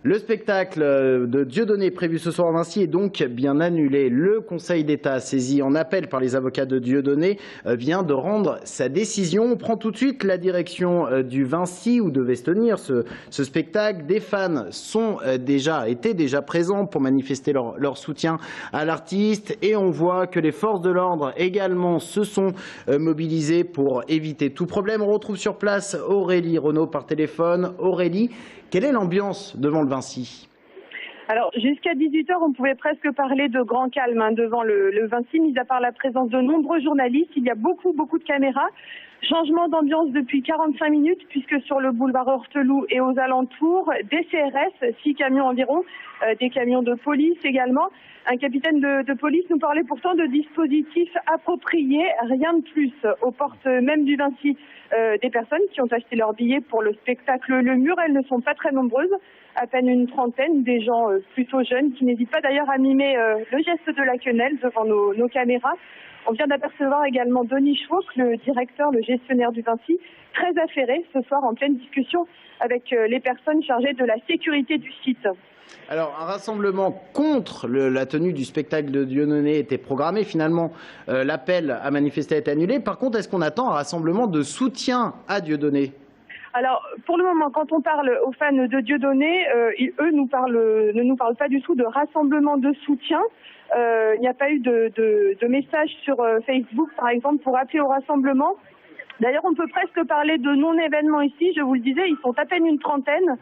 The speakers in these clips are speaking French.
Le spectacle de Dieudonné prévu ce soir à Vincy est donc bien annulé. Le Conseil d'État, saisi en appel par les avocats de Dieudonné, vient de rendre sa décision. On prend tout de suite la direction du Vincy où devait se tenir ce spectacle. Des fans étaient déjà présents pour manifester leur soutien à l'artiste et on voit que les forces de l'ordre également se sont mobilisées pour éviter tout problème. On retrouve sur place Aurélie Renaud par téléphone. Aurélie, quelle est l'ambiance devant le Vincy? Alors, jusqu'à 18 h, on pouvait presque parler de grand calme devant le Vincy, mis à part la présence de nombreux journalistes. Il y a beaucoup de caméras. Changement d'ambiance depuis 45 minutes, puisque sur le boulevard Horteloup et aux alentours, des CRS, 6 camions environ, des camions de police également. Un capitaine de police nous parlait pourtant de dispositifs appropriés, rien de plus. Aux portes même du Vincy, des personnes qui ont acheté leurs billets pour le spectacle Le Mur, elles ne sont pas très nombreuses, à peine une trentaine, des gens plutôt jeunes qui n'hésitent pas d'ailleurs à mimer le geste de la quenelle devant nos caméras. On vient d'apercevoir également Denis Schwok, le directeur, le gestionnaire du Vincy, très affairé ce soir en pleine discussion avec les personnes chargées de la sécurité du site. Alors, un rassemblement contre la tenue du spectacle de Dieudonné était programmé. Finalement, l'appel à manifester a été annulé. Par contre, est-ce qu'on attend un rassemblement de soutien à Dieudonné? Alors, pour le moment, quand on parle aux fans de Dieudonné, eux ne nous parlent pas du tout de rassemblement de soutien. Il n'y a pas eu de message sur Facebook, par exemple, pour appeler au rassemblement. D'ailleurs, on peut presque parler de non-événement ici. Je vous le disais, ils sont à peine une trentaine.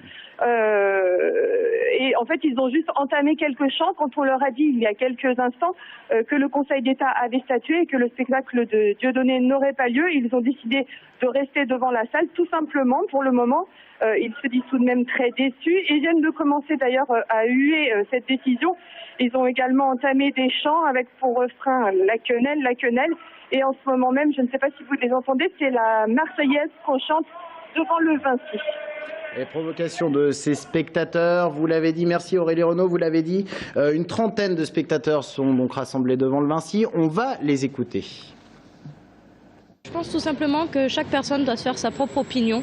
Et en fait, ils ont juste entamé quelques chants quand on leur a dit il y a quelques instants que le Conseil d'État avait statué et que le spectacle de Dieudonné n'aurait pas lieu. Ils ont décidé de rester devant la salle, tout simplement, pour le moment. Ils se disent tout de même très déçus et viennent de commencer d'ailleurs à huer cette décision. Ils ont également entamé des chants avec pour refrain la quenelle. Et en ce moment même, je ne sais pas si vous les entendez, c'est la Marseillaise qu'on chante devant le Vincy. Les provocations de ces spectateurs, vous l'avez dit, merci Aurélie Renaud, vous l'avez dit, une trentaine de spectateurs sont donc rassemblés devant le Vincy. On va les écouter. Je pense tout simplement que chaque personne doit se faire sa propre opinion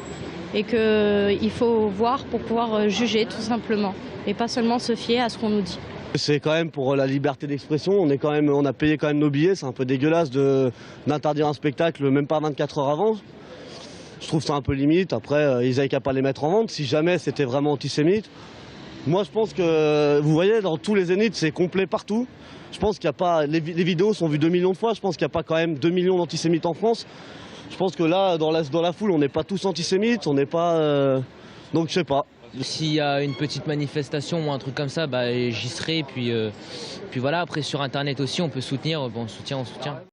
et qu'il faut voir pour pouvoir juger tout simplement et pas seulement se fier à ce qu'on nous dit. C'est quand même pour la liberté d'expression, on a payé quand même nos billets, c'est un peu dégueulasse d'interdire un spectacle même pas 24 heures avant. Je trouve ça un peu limite, après ils n'avaient qu'à pas les mettre en vente si jamais c'était vraiment antisémite. Moi je pense que, vous voyez, dans tous les zéniths c'est complet partout. Je pense qu'il n'y a pas, les vidéos sont vues 2 millions de fois, je pense qu'il n'y a pas quand même 2 millions d'antisémites en France. Je pense que là, dans la foule, on n'est pas tous antisémites, on n'est pas... donc je sais pas. S'il y a une petite manifestation ou un truc comme ça, j'y serai. Puis voilà, après sur Internet aussi, on peut soutenir. Bon, on soutient.